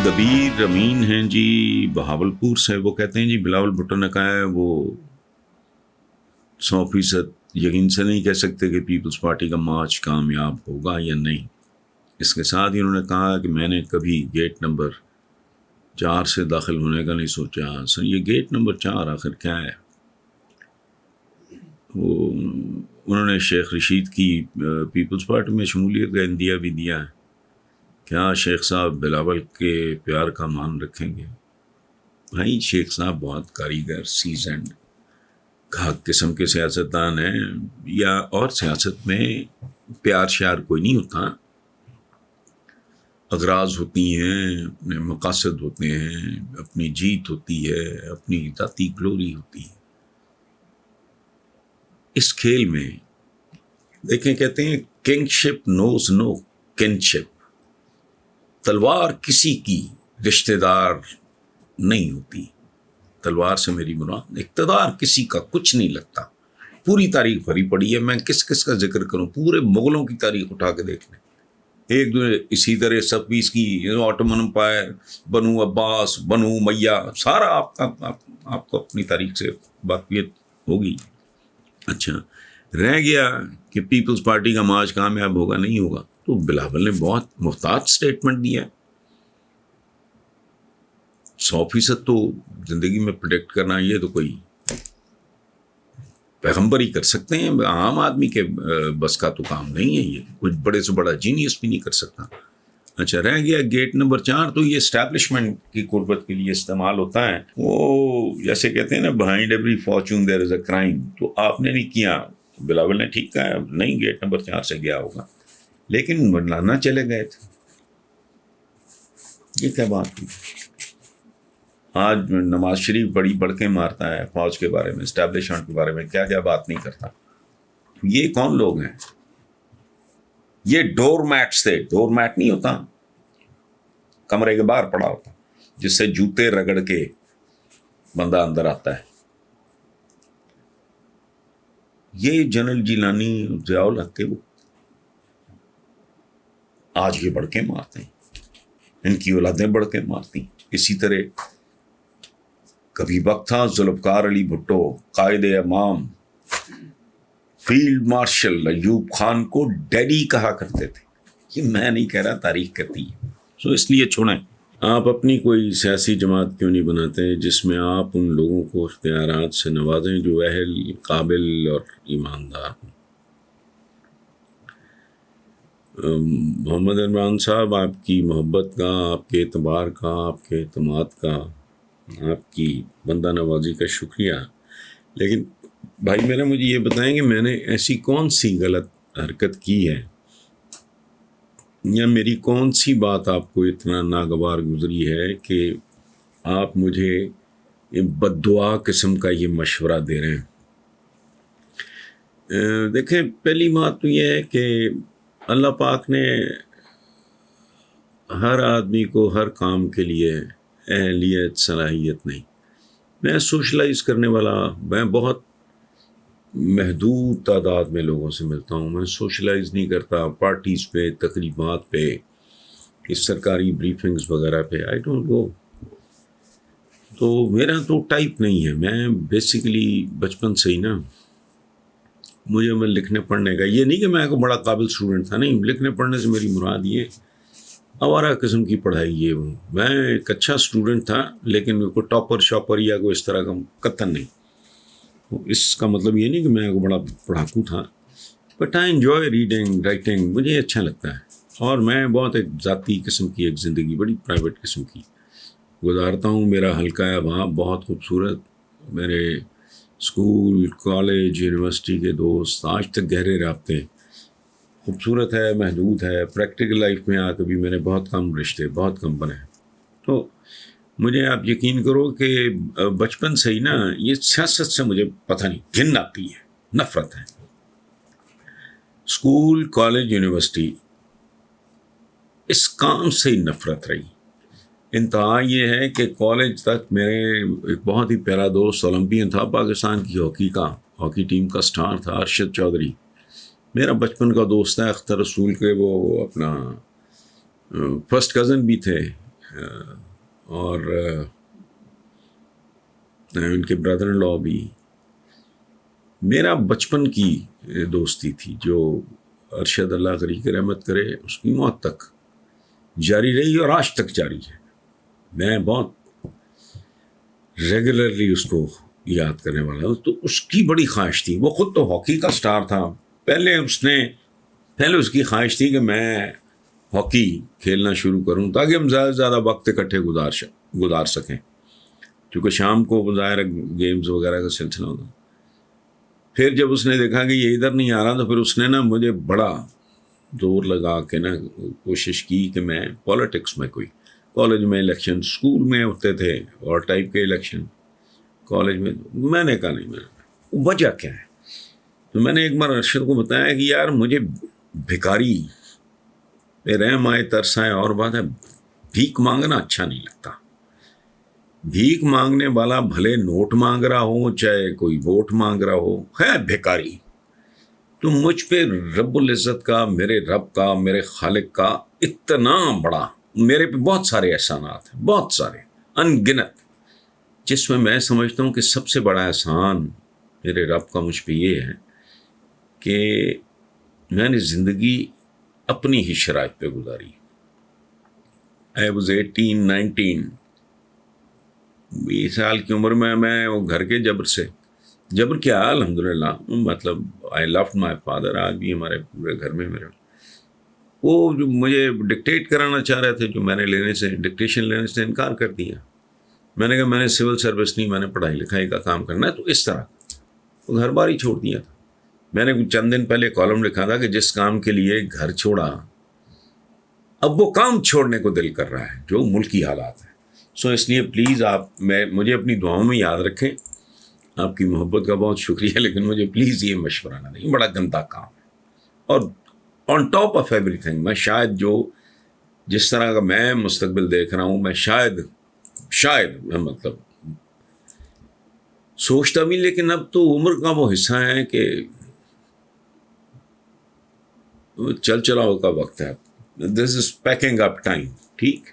دبیر امین ہیں جی بہاولپور سے. وہ کہتے ہیں جی بلاول بھٹو نے کہا ہے وہ 100% یقین سے نہیں کہہ سکتے کہ پیپلز پارٹی کا مارچ کامیاب ہوگا یا نہیں. اس کے ساتھ ہی انہوں نے کہا کہ میں نے کبھی گیٹ نمبر 4 سے داخل ہونے کا نہیں سوچا. سر یہ گیٹ نمبر 4 آخر کیا ہے؟ وہ انہوں نے شیخ رشید کی پیپلز پارٹی میں شمولیت کا عندیہ بھی دیا ہے. کیا شیخ صاحب بلاول کے پیار کا مان رکھیں گے؟ بھائی شیخ صاحب بہت کاریگر سیزنڈ قسم کے سیاستدان ہیں. یا اور سیاست میں پیار شیار کوئی نہیں ہوتا. اغراض ہوتی ہیں، اپنے مقاصد ہوتے ہیں، اپنی جیت ہوتی ہے، اپنی ذاتی گلوری ہوتی ہے. اس کھیل میں دیکھیں کہتے ہیں کنگ شپ نوز نو کنشپ. تلوار کسی کی رشتہ دار نہیں ہوتی. تلوار سے میری مراد اقتدار کسی کا کچھ نہیں لگتا. پوری تاریخ بھری پڑی ہے. میں کس کس کا ذکر کروں؟ پورے مغلوں کی تاریخ اٹھا کے دیکھ لیں. ایک دو اسی طرح سفیس کی آٹومن امپائر، بنو عباس، بنو امیہ، سارا آپ کو اپنی تاریخ سے واقفیت ہوگی. اچھا رہ گیا کہ پیپلز پارٹی کا مارچ کامیاب ہوگا نہیں ہوگا. تو بلاول نے بہت محتاط سٹیٹمنٹ دیا. 100% تو زندگی میں پریڈکٹ کرنا یہ تو کوئی پیغمبر ہی کر سکتے ہیں. عام آدمی کے بس کا تو کام نہیں ہے. یہ کچھ بڑے سے بڑا جینیس بھی نہیں کر سکتا. اچھا رہ گیا گیٹ نمبر 4. تو یہ اسٹیبلشمنٹ کی قربت کے لیے استعمال ہوتا ہے. وہ جیسے کہتے ہیں نا behind every fortune there is a crime. تو آپ نے نہیں کیا. بلاول نے ٹھیک کہا نہیں گیٹ نمبر 4 سے گیا ہوگا، لیکن مولانا چلے گئے تھے. یہ کیا بات ہوئی؟ آج نواز شریف بڑی بڑکیں مارتا ہے فوج کے بارے میں، اسٹیبلشمنٹ کے بارے میں، کیا کیا بات نہیں کرتا. یہ کون لوگ ہیں؟ یہ ڈور میٹس تھے. ڈور میٹ نہیں ہوتا، کمرے کے باہر پڑا ہوتا جس سے جوتے رگڑ کے بندہ اندر آتا ہے. یہ جنرل جیلانی، ضیاء الحق کے وہ آج یہ بڑکیں مارتے ہیں. ان کی اولادیں بڑکیں مارتی. اسی طرح کبھی وقت تھا ذوالفقار علی بھٹو قائد امام فیلڈ مارشل ایوب خان کو ڈیڈی کہا کرتے تھے. یہ میں نہیں کہہ رہا، تاریخ کہتی ہے. سو اس لیے چھوڑیں. آپ اپنی کوئی سیاسی جماعت کیوں نہیں بناتے جس میں آپ ان لوگوں کو اختیارات سے نوازیں جو اہل، قابل اور ایماندار ہوں. محمد عمران صاحب آپ کی محبت کا، آپ کے اعتبار کا، آپ کے اعتماد کا، آپ کی بندہ نوازی کا شکریہ. لیکن بھائی میرے مجھے یہ بتائیں کہ میں نے ایسی کون سی غلط حرکت کی ہے یا میری کون سی بات آپ کو اتنا ناگوار گزری ہے کہ آپ مجھے بد دعا قسم کا یہ مشورہ دے رہے ہیں. دیکھیں پہلی بات تو یہ ہے کہ اللہ پاک نے ہر آدمی کو ہر کام کے لیے اہلیت صلاحیت نہیں. میں سوشلائز کرنے والا، میں بہت محدود تعداد میں لوگوں سے ملتا ہوں. میں سوشلائز نہیں کرتا پارٹیز پہ، تقریبات پہ، اس سرکاری بریفنگز وغیرہ پہ. I don't go. تو میرا تو ٹائپ نہیں ہے. میں بیسیکلی بچپن سے ہی نا، مجھے میں لکھنے پڑھنے کا، یہ نہیں کہ میں کوئی بڑا قابل اسٹوڈنٹ تھا، نہیں. لکھنے پڑھنے سے میری مراد یہ آوارہ قسم کی پڑھائی یہ ہوں. میں ایک اچھا اسٹوڈنٹ تھا لیکن کوئی ٹاپر شاپر یا کوئی اس طرح کا قطن نہیں. اس کا مطلب یہ نہیں کہ میں کوئی بڑا پڑھاکو تھا. But I enjoy reading, writing, مجھے اچھا لگتا ہے. اور میں بہت ایک ذاتی قسم کی ایک زندگی، بڑی پرائیویٹ قسم کی گزارتا ہوں. میرا حلقہ ہے وہاں بہت خوبصورت. میرے اسکول، کالج، یونیورسٹی کے دوست آج تک گہرے رابطے. خوبصورت ہے، محدود ہے. پریکٹیکل لائف میں آ کے بھی میں نے بہت کم رشتے، بہت کم بنے. تو مجھے آپ یقین کرو کہ بچپن سے ہی نا یہ سیاست سے مجھے پتہ نہیں، گھن آتی ہے، نفرت ہے. اسکول، کالج، یونیورسٹی، اس کام سے ہی نفرت رہی. انتہا یہ ہے کہ کالج تک میرے ایک بہت ہی پیارا دوست اولمپئن تھا پاکستان کی ہاکی ٹیم کا سٹار تھا، ارشد چودھری. میرا بچپن کا دوست ہے. اختر رسول کے وہ اپنا فرسٹ کزن بھی تھے. اور ان کے برادر ان لا بھی. میرا بچپن کی دوستی تھی جو ارشد اللہ غری کی رحمت کرے اس کی موت تک جاری رہی اور آج تک جاری ہے. میں بہت ریگولرلی اس کو یاد کرنے والا ہوں. تو اس کی بڑی خواہش تھی, وہ خود تو ہاکی کا سٹار تھا. پہلے اس کی خواہش تھی کہ میں ہاکی کھیلنا شروع کروں تاکہ ہم زیادہ سے زیادہ وقت اکٹھے گزار سکیں, کیونکہ شام کو ظاہر گیمز وغیرہ کا سلسلہ ہوتا. پھر جب اس نے دیکھا کہ یہ ادھر نہیں آ رہا تو پھر اس نے نا مجھے بڑا زور لگا کے نا کوشش کی کہ میں پالیٹکس میں, کوئی کالج میں الیکشن, اسکول میں ہوتے تھے اور ٹائپ کے الیکشن, کالج میں نے کہا نہیں, میں وجہ کیا ہے. تو میں نے ایک بار ارشد کو بتایا کہ یار مجھے بھکاری پہ رحم آئے, ترس آئے, اور بات ہے بھیک مانگنا اچھا نہیں لگتا. بھیک مانگنے والا بھلے نوٹ مانگ رہا ہو چاہے کوئی ووٹ مانگ رہا ہو, ہے بھکاری. تو مجھ پہ رب العزت کا, میرے رب کا, میرے خالق کا اتنا بڑا, میرے پہ بہت سارے احسانات ہیں, بہت سارے ان گنت, جس میں سمجھتا ہوں کہ سب سے بڑا احسان میرے رب کا مجھ پہ یہ ہے کہ میں نے زندگی اپنی ہی شرائط پہ گزاری. I was 19 20 سال کی عمر میں وہ گھر کے جبر کیا الحمدللہ, مطلب I loved my father. آج بھی ہمارے پورے گھر میں میرے وہ جو مجھے ڈکٹیٹ کرانا چاہ رہے تھے, جو میں نے ڈکٹیشن لینے سے انکار کر دیا. میں نے کہا میں نے سول سروس نہیں, میں نے پڑھائی لکھائی کا کام کرنا ہے. تو اس طرح وہ گھر بار ہی چھوڑ دیا تھا. میں نے چند دن پہلے کالم لکھا تھا کہ جس کام کے لیے گھر چھوڑا اب وہ کام چھوڑنے کو دل کر رہا ہے, جو ملکی حالات ہیں. سو اس لیے پلیز آپ مجھے اپنی دعاؤں میں یاد رکھیں. آپ کی محبت کا بہت شکریہ, لیکن مجھے پلیز یہ مشورہ نہ دیں, بڑا گندا کام ہے. اور on top of every thing, میں شاید جس طرح کا میں مستقبل دیکھ رہا ہوں, میں شاید مطلب سوچتا بھی, لیکن اب تو عمر کا وہ حصہ ہے کہ چل چلاؤ کا وقت ہے. دس از پیکنگ اپ ٹائم. ٹھیک.